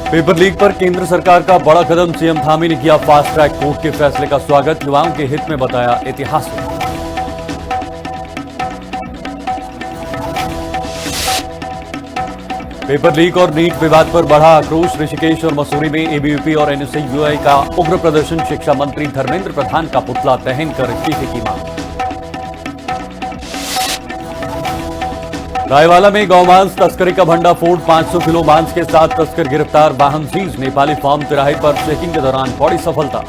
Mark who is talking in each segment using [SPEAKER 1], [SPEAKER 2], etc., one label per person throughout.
[SPEAKER 1] Paper leak पर केंद्र सरकार का बड़ा कदम। सीएम धामी ने किया फास्ट ट्रैक कोर्ट के फैसले का स्वागत। युवाओं के हित में बताया ऐतिहासिक। पेपर लीक और नीट विवाद पर बढ़ा आक्रोश। ऋषिकेश और मसूरी में एबीवीपी और एनएसयूआई का उग्र प्रदर्शन। शिक्षा मंत्री धर्मेंद्र प्रधान का पुतला दहन कर इस्तीफे की मांग। रायवाला में गौमांस तस्करी का भंडाफोड़। 500 किलो मांस के साथ तस्कर गिरफ्तार। वाहन सीज। नेपाली फार्म तिराहे पर चेकिंग के दौरान बड़ी सफलता।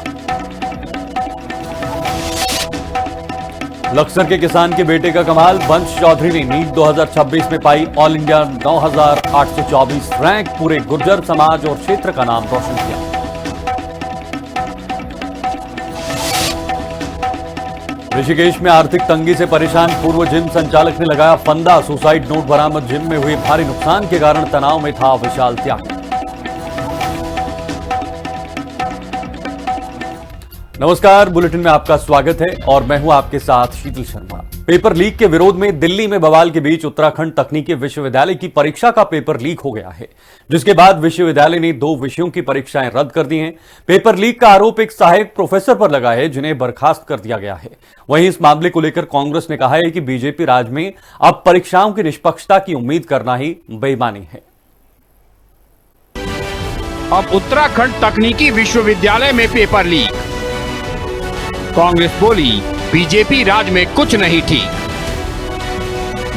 [SPEAKER 1] लक्सर के किसान के बेटे का कमाल। वंश चौधरी ने नीट 2026 में पाई ऑल इंडिया 9824 रैंक। पूरे गुर्जर समाज और क्षेत्र का नाम रोशन किया। ऋषिकेश में आर्थिक तंगी से परेशान पूर्व जिम संचालक ने लगाया फंदा। सुसाइड नोट बरामद। जिम में हुए भारी नुकसान के कारण तनाव में था विशाल त्यागी। नमस्कार, बुलेटिन में आपका स्वागत है और मैं हूं आपके साथ शीतल शर्मा। पेपर लीक के विरोध में दिल्ली में बवाल के बीच उत्तराखंड तकनीकी विश्वविद्यालय की परीक्षा का पेपर लीक हो गया है, जिसके बाद विश्वविद्यालय ने 2 विषयों की परीक्षाएं रद्द कर दी हैं। पेपर लीक का आरोप एक सहायक प्रोफेसर पर लगा है, जिन्हें बर्खास्त कर दिया गया है। वहीं इस मामले को लेकर कांग्रेस ने कहा है कि बीजेपी राज में अब परीक्षाओं की निष्पक्षता की उम्मीद करना ही बेईमानी है।
[SPEAKER 2] अब उत्तराखंड तकनीकी विश्वविद्यालय में पेपर लीक। कांग्रेस बोली बीजेपी राज में कुछ नहीं ठीक।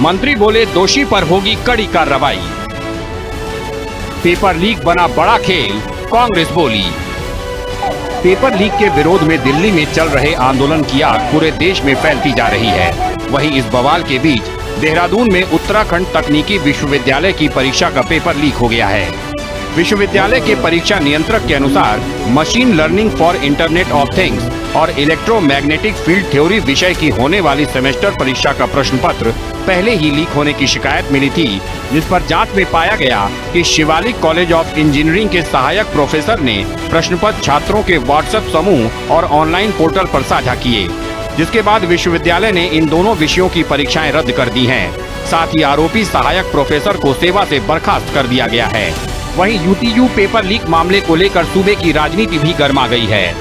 [SPEAKER 2] मंत्री बोले दोषी पर होगी कड़ी कार्रवाई। पेपर लीक बना बड़ा खेल, कांग्रेस बोली। पेपर लीक के विरोध में दिल्ली में चल रहे आंदोलन की आग पूरे देश में फैलती जा रही है। वहीं इस बवाल के बीच देहरादून में उत्तराखंड तकनीकी विश्वविद्यालय की परीक्षा का पेपर लीक हो गया है। विश्वविद्यालय के परीक्षा नियंत्रक के अनुसार machine learning for internet of things और इलेक्ट्रोमैग्नेटिक फील्ड थ्योरी विषय की होने वाली सेमेस्टर परीक्षा का प्रश्न पत्र पहले ही लीक होने की शिकायत मिली थी, जिस पर जांच में पाया गया कि शिवालिक कॉलेज ऑफ इंजीनियरिंग के सहायक प्रोफेसर ने प्रश्न पत्र छात्रों के व्हाट्सएप समूह और ऑनलाइन पोर्टल पर साझा किए, जिसके बाद विश्वविद्यालय ने इन दोनों विषयों की परीक्षाएं रद्द कर दी हैं। साथ ही आरोपी सहायक प्रोफेसर को सेवा से बर्खास्त कर दिया गया है। वहीं यूटीयू पेपर लीक मामले को लेकर सूबे की राजनीति भी गर्मा गई है।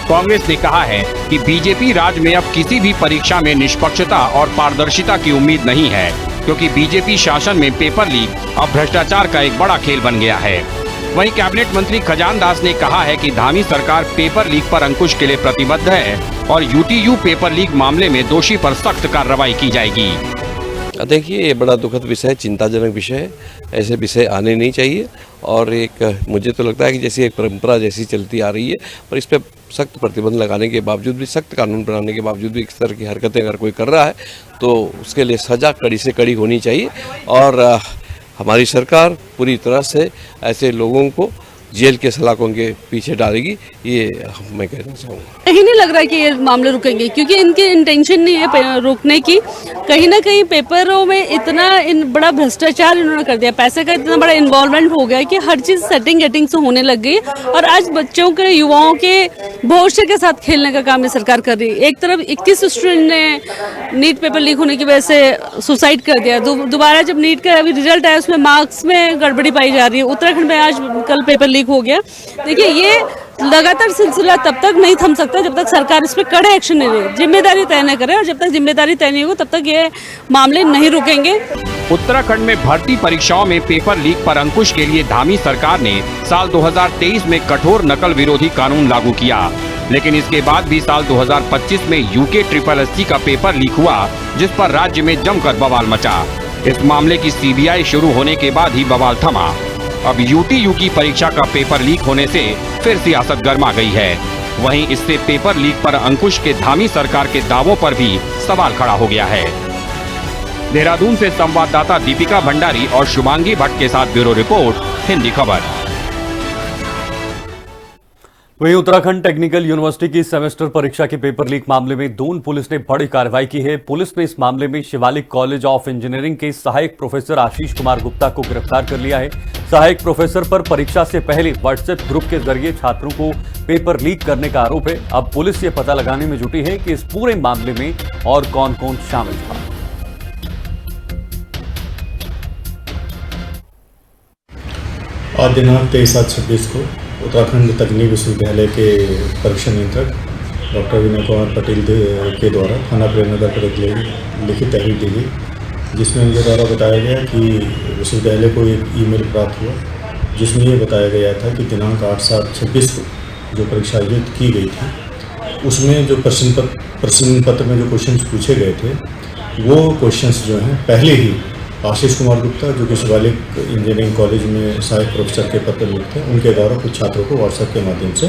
[SPEAKER 2] कांग्रेस ने कहा है कि बीजेपी राज में अब किसी भी परीक्षा में निष्पक्षता और पारदर्शिता की उम्मीद नहीं है, क्योंकि बीजेपी शासन में पेपर लीक अब भ्रष्टाचार का एक बड़ा खेल बन गया है। वहीं कैबिनेट मंत्री खजान दास ने कहा है कि धामी सरकार पेपर लीक पर अंकुश के लिए प्रतिबद्ध है और यूटीयू पेपर लीक मामले में दोषी पर सख्त कार्रवाई की जाएगी।
[SPEAKER 3] देखिए, ये बड़ा दुखद विषय है, चिंताजनक विषय है। ऐसे विषय आने नहीं चाहिए और एक मुझे तो लगता है कि जैसी एक परंपरा जैसी चलती आ रही है, और इस पर सख्त प्रतिबंध लगाने के बावजूद भी, सख्त कानून बनाने के बावजूद भी इस तरह की हरकतें अगर कोई कर रहा है तो उसके लिए सज़ा कड़ी से कड़ी होनी चाहिए। और हमारी सरकार पूरी तरह से ऐसे लोगों को जेल के सलाखों के पीछे डालेगी, ये मैं कहना चाहूँगा।
[SPEAKER 4] कहीं नहीं लग रहा है कि ये मामले रुकेंगे, क्योंकि इनकी इंटेंशन नहीं है रोकने की। कहीं ना कहीं पेपरों में इतना बड़ा भ्रष्टाचार इन्होंने कर दिया, पैसे का इतना बड़ा इन्वॉल्वमेंट हो गया कि हर चीज़ सेटिंग गेटिंग से होने लग गई और आज बच्चों के, युवाओं के भविष्य के साथ खेलने का काम ये सरकार कर रही है। एक तरफ 21 स्टूडेंट ने नीट पेपर लीक होने की वजह से सुसाइड कर दिया। दोबारा जब नीट का अभी रिजल्ट आया उसमें मार्क्स में गड़बड़ी पाई जा रही है। उत्तराखंड में आज कल पेपर लीक हो गया। देखिए, ये लगातार सिलसिला तब तक नहीं थम सकता जब तक सरकार इस पर कड़े एक्शन नहीं ले, जिम्मेदारी तय न करे, और जब तक जिम्मेदारी तय नहीं होगी तब तक ये मामले नहीं रुकेंगे।
[SPEAKER 2] उत्तराखंड में भर्ती परीक्षाओं में पेपर लीक पर अंकुश के लिए धामी सरकार ने साल 2023 में कठोर नकल विरोधी कानून लागू किया, लेकिन इसके बाद भी साल 2025 में यूके SSSC का पेपर लीक हुआ, जिस पर राज्य में जमकर बवाल मचा। इस मामले की CBI शुरू होने के बाद ही बवाल थमा। अब यूटीयू की परीक्षा का पेपर लीक होने से फिर सियासत गर्मा गई है। वहीं इससे पेपर लीक पर अंकुश के धामी सरकार के दावों पर भी सवाल खड़ा हो गया है। देहरादून से संवाददाता दीपिका भंडारी और शुभांगी भट्ट के साथ ब्यूरो रिपोर्ट, हिंदी खबर।
[SPEAKER 1] वहीं उत्तराखंड टेक्निकल यूनिवर्सिटी की सेमेस्टर परीक्षा के पेपर लीक मामले में दून पुलिस ने बड़ी कार्रवाई की है। पुलिस ने इस मामले में शिवालिक कॉलेज ऑफ इंजीनियरिंग के सहायक प्रोफेसर आशीष कुमार गुप्ता को गिरफ्तार कर लिया है। सहायक प्रोफेसर पर परीक्षा से पहले व्हाट्सएप ग्रुप के जरिए छात्रों को पेपर लीक करने का आरोप है। अब पुलिस ये पता लगाने में जुटी है कि इस पूरे मामले में और कौन कौन शामिल था।
[SPEAKER 5] आज दिनांक 23/7/26 को उत्तराखंड तकनीकी विश्वविद्यालय के परीक्षा नियंत्रक डॉक्टर विनय कुमार पटेल के द्वारा थाना प्रेमनगर पर एक लिखित तहरीर दी गई, जिसमें उनके द्वारा बताया गया कि विश्वविद्यालय को एक ईमेल प्राप्त हुआ जिसमें ये बताया गया था कि दिनांक 8/7/26 को जो परीक्षा आयोजित की गई थी उसमें जो प्रश्न पत्र में जो क्वेश्चंस पूछे गए थे वो क्वेश्चंस जो हैं पहले ही आशीष कुमार गुप्ता जो कि शिवालिक इंजीनियरिंग कॉलेज में सहायक प्रोफेसर के पद पर नियुक्त थे उनके द्वारा कुछ छात्रों को व्हाट्सएप के माध्यम से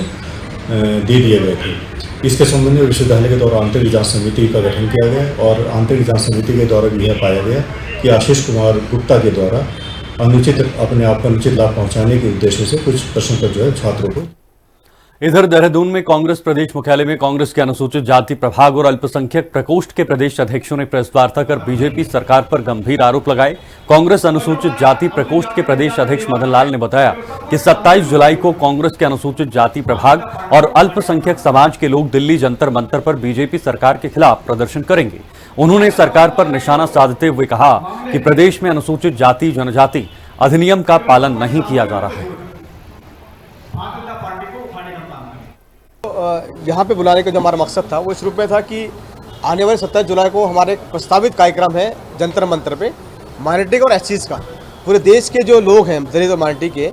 [SPEAKER 5] दे दिए गए थे। इसके संबंध में विश्वविद्यालय के द्वारा आंतरिक जांच समिति का गठन किया गया और आंतरिक जांच समिति के द्वारा भी यह पाया गया कि आशीष कुमार गुप्ता के द्वारा अपने आप को अनुचित लाभ पहुंचाने के उद्देश्य से कुछ प्रश्न पत्र जो है छात्रों को।
[SPEAKER 1] इधर देहरादून में कांग्रेस प्रदेश मुख्यालय में कांग्रेस के अनुसूचित जाति प्रभाग और अल्पसंख्यक प्रकोष्ठ के प्रदेश अध्यक्षों ने प्रेस वार्ता कर बीजेपी सरकार पर गंभीर आरोप लगाए। कांग्रेस अनुसूचित जाति प्रकोष्ठ के प्रदेश अध्यक्ष मदन लाल ने बताया कि 27 जुलाई को कांग्रेस के अनुसूचित जाति प्रभाग और अल्पसंख्यक समाज के लोग दिल्ली जंतर मंतर पर बीजेपी सरकार के खिलाफ प्रदर्शन करेंगे। उन्होंने सरकार पर निशाना साधते हुए कहा कि प्रदेश में अनुसूचित जाति जनजाति अधिनियम का पालन नहीं किया जा रहा है।
[SPEAKER 6] यहाँ पे बुलाने का जो हमारा मकसद था वो इस रूप में था कि आने वाले 27 जुलाई को हमारे प्रस्तावित कार्यक्रम है जंतर मंतर पे माइनॉरिटी का और एससीज का, पूरे देश के जो लोग हैं दलित और माइनॉरिटी के,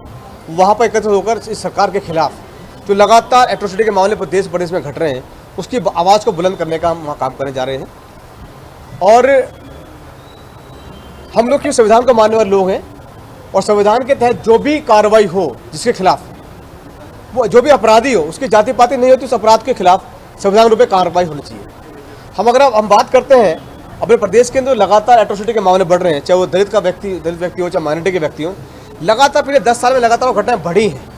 [SPEAKER 6] वहाँ पर एकत्रित होकर इस सरकार के खिलाफ जो लगातार एट्रोसिटी के मामले पर देश प्रदेश में घट रहे हैं उसकी आवाज़ को बुलंद करने का हम वहाँ काम करने जा रहे हैं। और हम लोग क्यों संविधान को मानने वाले लोग हैं और संविधान के तहत जो भी कार्रवाई हो जिसके खिलाफ वो जो भी अपराधी हो उसकी जाति पाति नहीं होती, उस अपराध के खिलाफ संविधान रूप में कार्रवाई होनी चाहिए। हम बात करते हैं अपने प्रदेश के अंदर लगातार एट्रोसिटी के मामले बढ़ रहे हैं, चाहे वो दलित व्यक्ति हो चाहे माइनॉरिटी के व्यक्ति हो, लगातार पिछले 10 साल में लगातार वो घटनाएं बढ़ी हैं।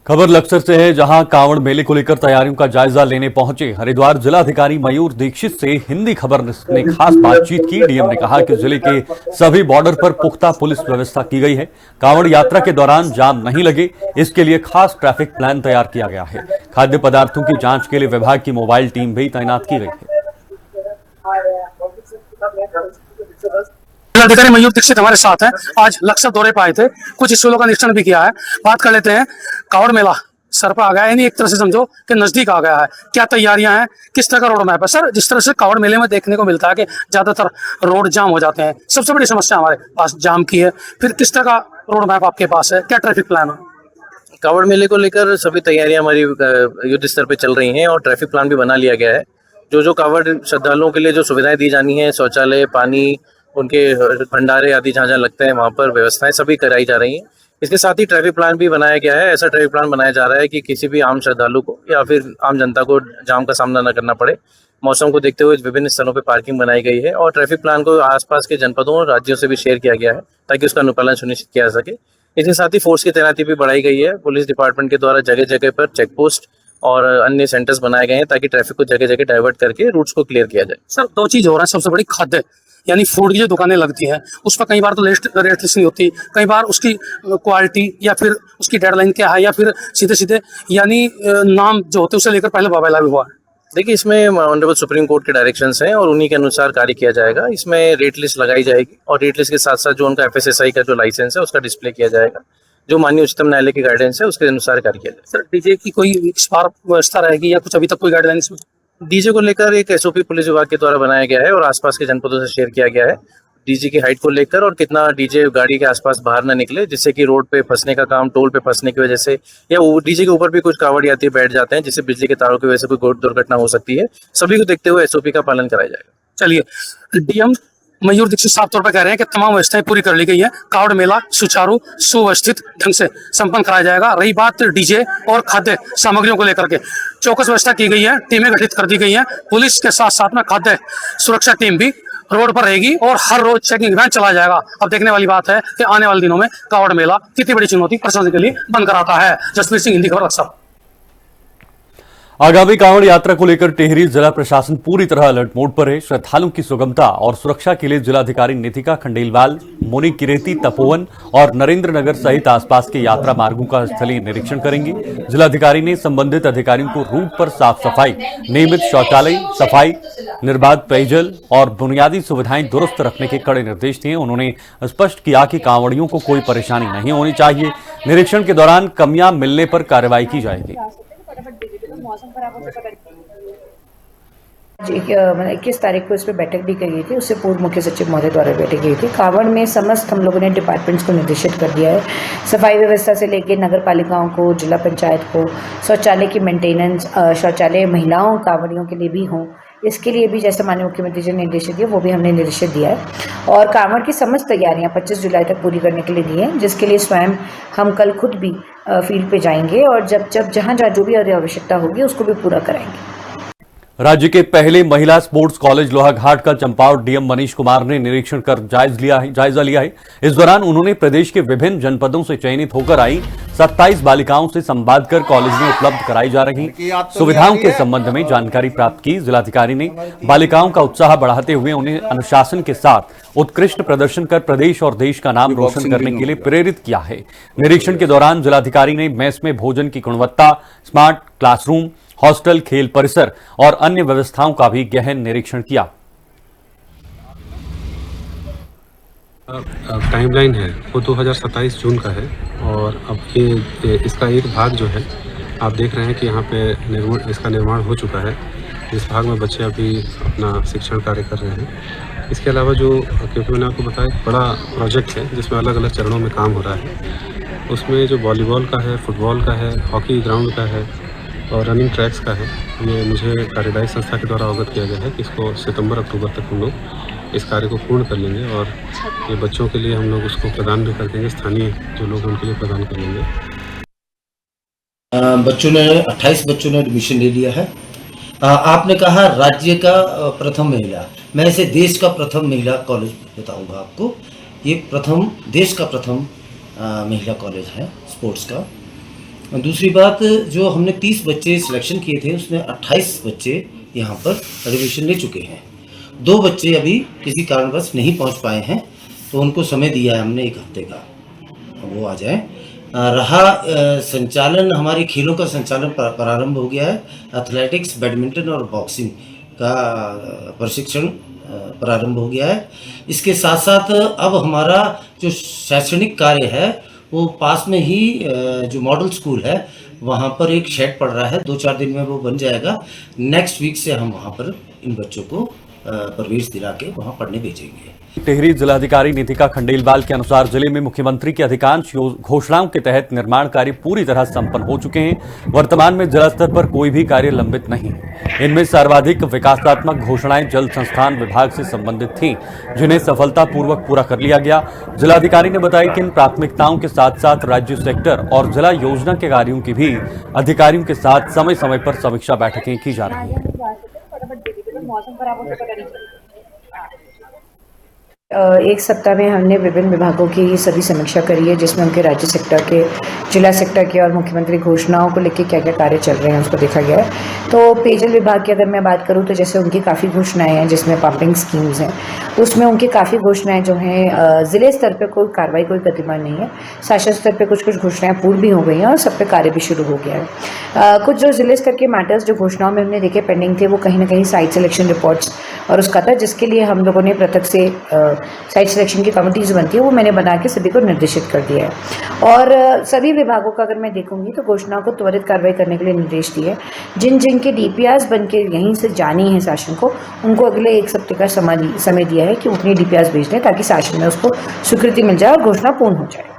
[SPEAKER 1] खबर लक्सर से है, जहां कांवड़ मेले को लेकर तैयारियों का जायजा लेने पहुंचे हरिद्वार जिलाधिकारी मयूर दीक्षित से हिंदी खबर ने खास बातचीत की। डीएम ने कहा कि जिले के सभी बॉर्डर पर पुख्ता पुलिस व्यवस्था की गई है। कांवड़ यात्रा के दौरान जाम नहीं लगे, इसके लिए खास ट्रैफिक प्लान तैयार किया गया है। खाद्य पदार्थों की जांच के लिए विभाग की मोबाइल टीम भी तैनात की गई है।
[SPEAKER 7] जिलाधिकारी मयूर दीक्षित हमारे साथ हैं। आज लक्सर दौरे पर आए थे, कुछ स्कूलों का निरीक्षण भी किया है। बात कर लेते हैं, कांवड़ मेला सर पर आ गया है, यानी एक तरह से समझो कि नजदीक आ गया है। क्या तैयारियां हैं, किस तरह का रोड मैप है? सर, जिस तरह से कांवड़ मेले में देखने को मिलता है कि ज्यादातर रोड जाम हो जाते हैं, सबसे बड़ी समस्या हमारे पास जाम की है, फिर किस तरह का रोड मैप आपके पास है, क्या ट्रैफिक प्लान है?
[SPEAKER 8] कांवड़ मेले को लेकर सभी तैयारियां हमारी युद्ध स्तर पर चल रही हैं और ट्रैफिक प्लान भी बना लिया गया है। जो कांवड़ श्रद्धालुओं के लिए जो सुविधाएं दी जानी है, शौचालय, पानी, उनके भंडारे आदि जहाँ लगते हैं वहाँ पर व्यवस्थाएं सभी कराई जा रही हैं। इसके साथ ही ट्रैफिक प्लान भी बनाया गया है। ऐसा ट्रैफिक प्लान बनाया जा रहा है कि किसी भी आम श्रद्धालु को या फिर आम जनता को जाम का सामना न करना पड़े। मौसम को देखते हुए विभिन्न स्थलों पर पार्किंग बनाई गई है और ट्रैफिक प्लान को आसपास के जनपदों और राज्यों से भी शेयर किया गया है ताकि उसका अनुपालन सुनिश्चित किया जा सके। इसके साथ ही फोर्स की तैनाती भी बढ़ाई गई है। पुलिस डिपार्टमेंट के द्वारा जगह जगह पर चेक पोस्ट और अन्य सेंटर्स बनाए गए हैं ताकि ट्रैफिक को जगह जगह डाइवर्ट करके रूट्स को क्लियर किया जाए।
[SPEAKER 7] सर, दो चीज हो रहा है। सबसे बड़ी खाद्य यानी फूड की जो दुकानें लगती हैं उस पर कई बार तो रेट लिस्ट नहीं होती, कई बार उसकी क्वालिटी या फिर उसकी डेडलाइन क्या है या फिर सीधे यानी नाम जो होते हैं उसे लेकर पहले बवाला भी हुआ है।
[SPEAKER 8] देखिए, इसमें ऑनरेबल सुप्रीम कोर्ट के डायरेक्शंस हैं और उन्हीं के अनुसार कार्य किया जाएगा। इसमें रेट लिस्ट लगाई जाएगी और रेट लिस्ट के साथ साथ जो उनका FSSAI का जो लाइसेंस है उसका डिस्प्ले किया जाएगा। जो माननीय उच्चतम न्यायालय की गाइडेंस है उसके अनुसार कार्य किया जाएगा।
[SPEAKER 7] सर, डीजे की कोई इस बार व्यवस्था रहेगी या कुछ अभी तक कोई गाइडलाइन इसमें?
[SPEAKER 8] डीजे को लेकर एक SOP पुलिस विभाग के द्वारा बनाया गया है और आसपास के जनपदों से शेयर किया गया है। डीजे की हाइट को लेकर और कितना डीजे गाड़ी के आसपास बाहर ना निकले, जिससे कि रोड पे फंसने का काम, टोल पे फंसने की वजह से या डीजे के ऊपर भी कुछ कावड़ यात्री बैठ जाते हैं जिससे बिजली के तारों की वजह से कोई दुर्घटना हो सकती है। सभी को देखते हुए SOP का पालन कराया जाएगा।
[SPEAKER 7] चलिए, डीएम मयूर दीक्षित साफ तौर पर कह रहे हैं कि तमाम व्यवस्थाएं पूरी कर ली गई है। कावड़ मेला सुचारू सुव्यवस्थित ढंग से संपन्न कराया जाएगा। रही बात डीजे और खाद्य सामग्रियों को लेकर के, चौकस व्यवस्था की गई है, टीमें गठित कर दी गई हैं। पुलिस के साथ साथ में खाद्य सुरक्षा टीम भी रोड पर रहेगी और हर रोज चेकिंग वैन चलाया जाएगा। अब देखने वाली बात है कि आने वाले दिनों में कावड़ मेला कितनी बड़ी चुनौती प्रशासन के लिए बनकर आता है। जसवीर सिंह, हिंदी खबर, अक्सर।
[SPEAKER 1] आगामी कांवड़ यात्रा को लेकर टिहरी जिला प्रशासन पूरी तरह अलर्ट मोड पर है। श्रद्धालुओं की सुगमता और सुरक्षा के लिए जिलाधिकारी नितिका खंडेलवाल मुनि किरेती तपोवन और नरेंद्र नगर सहित आसपास के यात्रा मार्गों का स्थलीय निरीक्षण करेंगे। जिलाधिकारी ने संबंधित अधिकारियों को रूट पर साफ सफाई, नियमित शौचालय सफाई, निर्बाध पेयजल और बुनियादी सुविधाएं दुरुस्त रखने के कड़े निर्देश दिए। उन्होंने स्पष्ट किया कि कांवड़ियों को कोई परेशानी नहीं होनी चाहिए। निरीक्षण के दौरान कमियां मिलने पर कार्रवाई की जाएगी।
[SPEAKER 9] 21 तारीख को इस पर बैठक भी की गई थी। उससे पूर्व मुख्य सचिव महोदय द्वारा बैठक की गई थी। कांवड़ में समस्त हम लोगों ने डिपार्टमेंट्स को निर्देशित कर दिया है। सफाई व्यवस्था से लेकर नगर पालिकाओं को, जिला पंचायत को, शौचालय की मेंटेनेंस, शौचालय महिलाओं कांवड़ियों के लिए भी हों, इसके लिए भी जैसे माननीय मुख्यमंत्री जी ने निर्देशित दिया, वो भी हमने निर्देशित दिया है। और कांवड़ की समस्त तैयारियां 25 जुलाई तक पूरी करने के लिए दी हैं, जिसके लिए स्वयं हम कल खुद भी फील्ड पे जाएंगे और जहाँ जो भी आवश्यकता होगी उसको भी पूरा कराएंगे।
[SPEAKER 1] राज्य के पहले महिला स्पोर्ट्स कॉलेज लोहाघाट का चंपावत डीएम मनीष कुमार ने निरीक्षण कर जायजा लिया है। इस दौरान उन्होंने प्रदेश के विभिन्न जनपदों से चयनित होकर आई 27 बालिकाओं से संवाद कर कॉलेज में उपलब्ध कराई जा रही सुविधाओं के संबंध में जानकारी प्राप्त की। जिलाधिकारी ने बालिकाओं का उत्साह बढ़ाते हुए उन्हें अनुशासन के साथ उत्कृष्ट प्रदर्शन कर प्रदेश और देश का नाम रोशन करने के लिए प्रेरित किया है। निरीक्षण के दौरान जिलाधिकारी ने मेस में भोजन की गुणवत्ता, स्मार्ट क्लासरूम, हॉस्टल, खेल परिसर और अन्य व्यवस्थाओं का भी गहन निरीक्षण किया।
[SPEAKER 10] टाइमलाइन है वो 2027 जून का है और अब ये इसका एक भाग जो है आप देख रहे हैं कि यहाँ पे इसका निर्माण हो चुका है। इस भाग में बच्चे अभी अपना शिक्षण कार्य कर रहे हैं। इसके अलावा जो, क्योंकि मैंने आपको बताया, एक बड़ा प्रोजेक्ट है जिसमें अलग अलग चरणों में काम हो रहा है। उसमें जो वॉलीबॉल का है, फुटबॉल का है, हॉकी ग्राउंड का है और रनिंग ट्रैक्स का है, ये मुझे कार्यदायी संस्था के द्वारा अवगत किया गया है कि इसको सितंबर-अक्टूबर तक हम लोग इस कार्य को पूर्ण कर लेंगे और ये बच्चों के लिए हम लोग उसको प्रदान भी कर देंगे। स्थानीय जो लोग उनके लिए प्रदान कर लेंगे।
[SPEAKER 11] बच्चों ने 28 बच्चों ने एडमिशन ले लिया है। आपने कहा राज्य का प्रथम महिला, मैं इसे देश का प्रथम महिला कॉलेज बताऊंगा आपको। ये देश का प्रथम महिला कॉलेज है स्पोर्ट्स का। दूसरी बात, जो हमने 30 बच्चे सिलेक्शन किए थे उसमें 28 बच्चे यहाँ पर एडमिशन ले चुके हैं। 2 बच्चे अभी किसी कारणवश नहीं पहुँच पाए हैं, तो उनको समय दिया है हमने 1 हफ्ते का, वो आ जाए। रहा संचालन, हमारी खेलों का संचालन प्रारंभ हो गया है। एथलेटिक्स, बैडमिंटन और बॉक्सिंग का प्रशिक्षण प्रारंभ हो गया है। इसके साथ साथ अब हमारा जो शैक्षणिक कार्य है वो पास में ही जो मॉडल स्कूल है वहाँ पर एक शेड पड़ रहा है, 2-4 दिन में वो बन जाएगा। नेक्स्ट वीक से हम वहाँ पर इन बच्चों को प्रवेश दिला के वहाँ पढ़ने भेजेंगे।
[SPEAKER 1] टिहरी जिलाधिकारी नितिका खंडेलवाल के अनुसार जिले में मुख्यमंत्री की अधिकांश घोषणाओं के तहत निर्माण कार्य पूरी तरह संपन्न हो चुके हैं। वर्तमान में जिला स्तर पर कोई भी कार्य लंबित नहीं। इनमें सर्वाधिक विकासात्मक घोषणाएं जल संस्थान विभाग से संबंधित थीं, जिन्हें सफलतापूर्वक पूरा कर लिया गया। जिलाधिकारी ने बताया कि इन प्राथमिकताओं के साथ साथ राज्य सेक्टर और जिला योजना के कार्यों की भी अधिकारियों के साथ समय समय पर समीक्षा बैठकें की जा रही हैं।
[SPEAKER 9] एक सप्ताह में हमने विभिन्न विभागों की सभी समीक्षा करी है, जिसमें उनके राज्य सेक्टर के, जिला सेक्टर के और मुख्यमंत्री घोषणाओं को लेकर क्या क्या कार्य चल रहे हैं उसको देखा गया है। तो पेयजल विभाग की अगर मैं बात करूं तो जैसे उनकी काफ़ी घोषणाएं हैं, जिसमें पंपिंग स्कीम्स हैं, उसमें उनकी काफ़ी घोषणाएं जो हैं ज़िले स्तर पर कोई कार्रवाई, कोई गतिमान नहीं है। शासन स्तर पर कुछ घोषणाएँ पूर्ण भी हो गई हैं और सब पे कार्य भी शुरू हो गया है। कुछ जो ज़िले स्तर के मैटर्स जो घोषणाओं में हमने देखे पेंडिंग थे, वो कहीं ना कहीं साइट सिलेक्शन रिपोर्ट्स और उसका था, जिसके लिए हम लोगों ने पृथक से साइट सिलेक्शन की कमिटीज़ बनती है वो मैंने बना के सभी को निर्देशित कर दिया है। और सभी विभागों का अगर मैं देखूंगी तो घोषणाओं को त्वरित कार्रवाई करने के लिए निर्देश दिए। जिन के डीपीआर्स बन के यहीं से जानी है शासन को, उनको अगले 1 हफ्ते का समय दिया है कि वो अपनी डीपीआर्स भेज दें, ताकि शासन में उसको स्वीकृति मिल जाए और घोषणा पूर्ण हो जाए।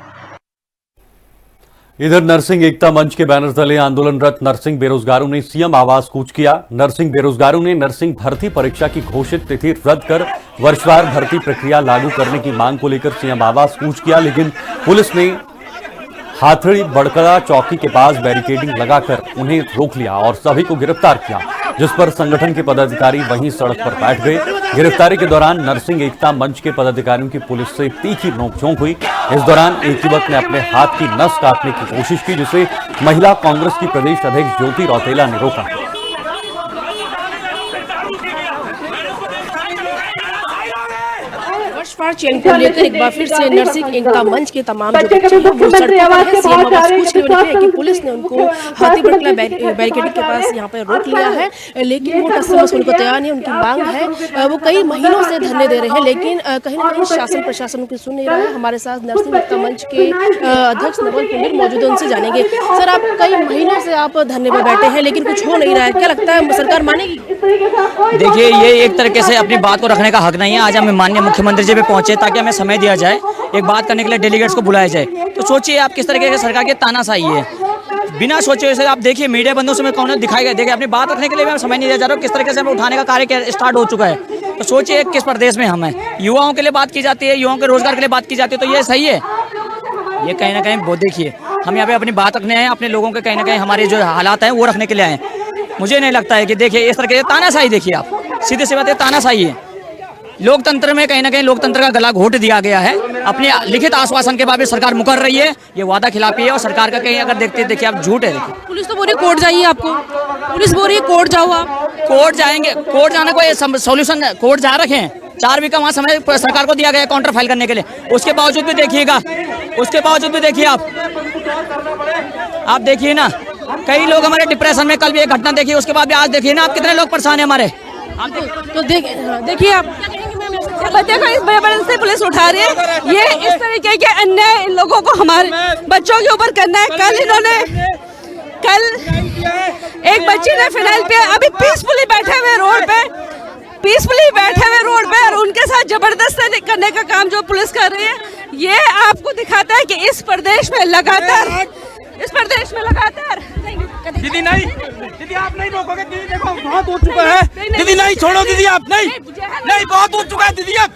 [SPEAKER 1] इधर नर्सिंग एकता मंच के बैनर तले आंदोलनरत नर्सिंग बेरोजगारों ने सीएम आवास कूच किया। नर्सिंग बेरोजगारों ने नर्सिंग भर्ती परीक्षा की घोषित तिथि रद्द कर वर्षवार भर्ती प्रक्रिया लागू करने की मांग को लेकर सीएम आवास कूच किया, लेकिन पुलिस ने हाथड़ी बड़कड़ा चौकी के पास बैरिकेडिंग लगाकर उन्हें रोक लिया और सभी को गिरफ्तार किया, जिस पर संगठन के पदाधिकारी वहीं सड़क पर बैठ गए। गिरफ्तारी के दौरान नर्सिंग एकता मंच के पदाधिकारियों की पुलिस से तीखी नोकझोंक हुई। इस दौरान एक युवक ने अपने हाथ की नस काटने की कोशिश की, जिसे महिला कांग्रेस की प्रदेश अध्यक्ष ज्योति रौतेला ने रोका।
[SPEAKER 12] वर्षवार चयन को लेकर एक बार फिर से नरसिंह एकता मंच के तमाम जो बच्चे हैं वो सड़कों पर हैं। सीएम आवास कुछ नहीं निकले कि पुलिस ने उनको हाथीपटला बैरिकेड के पास यहाँ पर रोक लिया है, लेकिन वो टस उनको तैयार नहीं। उनकी मांग है, वो कई महीनों से धरने दे रहे हैं, लेकिन कहीं ना कहीं शासन प्रशासन उनकी सुन नहीं रहा है। हमारे साथ नरसिंह एकता मंच के अध्यक्ष नवल पुलिर मौजूद है, उनसे जानेंगे। सर, आप कई महीनों से आप धरने पर बैठे हैं, लेकिन कुछ हो नहीं रहा है, क्या लगता है सरकार मानेगी?
[SPEAKER 13] देखिए, ये एक तरीके से अपनी बात को रखने का हक नहीं है। आज हम माननीय मुख्यमंत्री जी पे पहुंचे ताकि हमें समय दिया जाए, एक बात करने के लिए डेलीगेट्स को बुलाया जाए। तो सोचिए आप किस तरीके से सरकार की तानाशाही है, बिना सोचे हुए। आप देखिए मीडिया बंधुओं से कौन दिखाएगा, देखिए अपनी बात रखने के लिए भी समय नहीं दिया जा रहा, किस तरीके से हमें उठाने का कार्य स्टार्ट हो चुका है। तो सोचिए किस प्रदेश में हम हैं, युवाओं के लिए बात की जाती है, युवाओं के रोजगार के लिए बात की जाती है, तो ये सही है? ये कहीं ना कहीं वो देखिए, हम यहाँ पे अपनी बात रखने आए, अपने लोगों के कहीं ना कहीं हमारे जो हालात हैं वो रखने के लिए आए। मुझे नहीं लगता है कि देखिए इस तरह के तानाशाही, देखिए आप सीधे सी बात है, तानाशाही है। लोकतंत्र में कहीं ना कहीं लोकतंत्र का गला घोट दिया गया है। अपने लिखित आश्वासन के बाद भी सरकार मुकर रही है, ये वादा खिलाफी है। और सरकार का कहीं अगर देखिए आप झूठ है। देखिए
[SPEAKER 12] पुलिस तो बोल रही है कोर्ट जाइए, आपको पुलिस बोल रही है कोर्ट जाओ। आप
[SPEAKER 13] कोर्ट जाएंगे, कोर्ट जाना कोई सोल्यूशन? कोर्ट जा रखे हैं, 4 वीक का वहाँ समय सरकार को दिया गया काउंटर फाइल करने के लिए। उसके बावजूद भी देखिएगा, उसके बावजूद भी देखिए आप देखिए ना, कई लोग हमारे डिप्रेशन में, कल भी एक घटना देखिए, उसके बाद भी आज देखिए ना आप कितने लोग परेशान है हमारे।
[SPEAKER 12] तो देखिए आप
[SPEAKER 4] बच्चे को इस बड़े से पुलिस उठा रही है, ये इस तरीके के अन्याय इन लोगों को हमारे बच्चों के ऊपर करना है। कल एक बच्ची ने फिनाइल पे अभी पीसफुली बैठे हुए रोड पे और उनके साथ जबरदस्ती करने का काम जो पुलिस कर रही है, ये आपको दिखाता है कि इस प्रदेश में लगातार
[SPEAKER 14] दीदी नहीं, दीदी आप नहीं रोकोगे दीदी, देखो बहुत हो चुका है दीदी, नहीं छोड़ो दीदी, आप नहीं बहुत हो चुका है दीदी, अब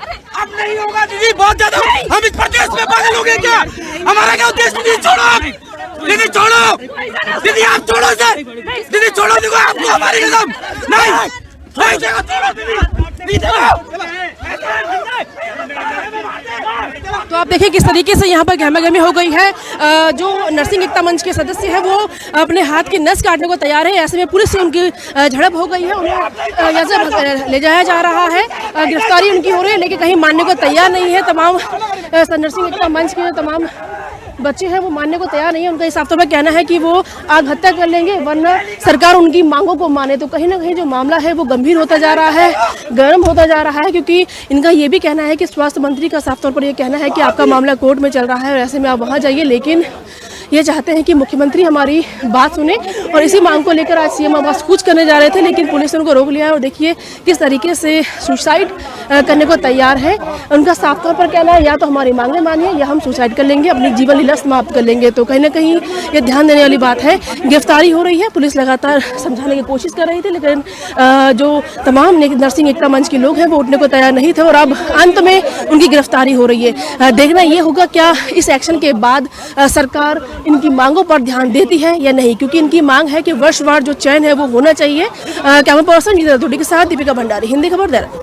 [SPEAKER 14] नहीं होगा दीदी, बहुत ज्यादा। हम इस प्रदेश में पागल हो गए क्या? हमारा क्या उद्देश्य? दीदी छोड़ो, दीदी छोड़ो, दीदी आप छोड़ो सर, दीदी छोड़ो, देखो आपको हमारी कसम नहीं छोड़ो दीदी।
[SPEAKER 12] तो आप देखिए किस तरीके से यहाँ पर गहमा-गहमी हो गई है। जो नरसिंह एकता मंच के सदस्य हैं वो अपने हाथ की नस काटने को तैयार है। ऐसे में पुलिस से उनकी झड़प हो गई है, उन्हें यहाँ से ले जाया जा रहा है, गिरफ्तारी उनकी हो रही है, लेकिन कहीं मानने को तैयार नहीं है। तमाम नरसिंह एकता मंच के तमाम बच्चे हैं वो मानने को तैयार नहीं है। उनका साफ तौर पर कहना है कि वो आत्महत्या कर लेंगे वरना सरकार उनकी मांगों को माने। तो कहीं ना कहीं जो मामला है वो गंभीर होता जा रहा है, गर्म होता जा रहा है, क्योंकि इनका ये भी कहना है कि स्वास्थ्य मंत्री का साफ तौर पर ये कहना है कि आपका मामला कोर्ट में चल रहा है और ऐसे में आप वहाँ जाइए, लेकिन ये चाहते हैं कि मुख्यमंत्री हमारी बात सुने। और इसी मांग को लेकर आज सीएम आवास कूच करने जा रहे थे, लेकिन पुलिस ने उनको रोक लिया है। और देखिए किस तरीके से सुसाइड करने को तैयार है। उनका साफ तौर पर कहना है या तो हमारी मांगें मानिए या हम सुसाइड कर लेंगे, अपनी जीवन लीला समाप्त कर लेंगे। तो कहीं ना कहीं ये ध्यान देने वाली बात है। गिरफ्तारी हो रही है, पुलिस लगातार समझाने की कोशिश कर रही थी, लेकिन जो तमाम नरसिंह एकता मंच के लोग हैं वो उठने को तैयार नहीं थे और अब अंत में उनकी गिरफ्तारी हो रही है। देखना ये होगा क्या इस एक्शन के बाद सरकार इनकी मांगों पर ध्यान देती है या नहीं, क्योंकि इनकी मांग है कि वर्षवार जो चयन है वो होना चाहिए। कैमरा पर्सन के साथ दीपिका भंडारी, हिंदी खबर, देहरादून।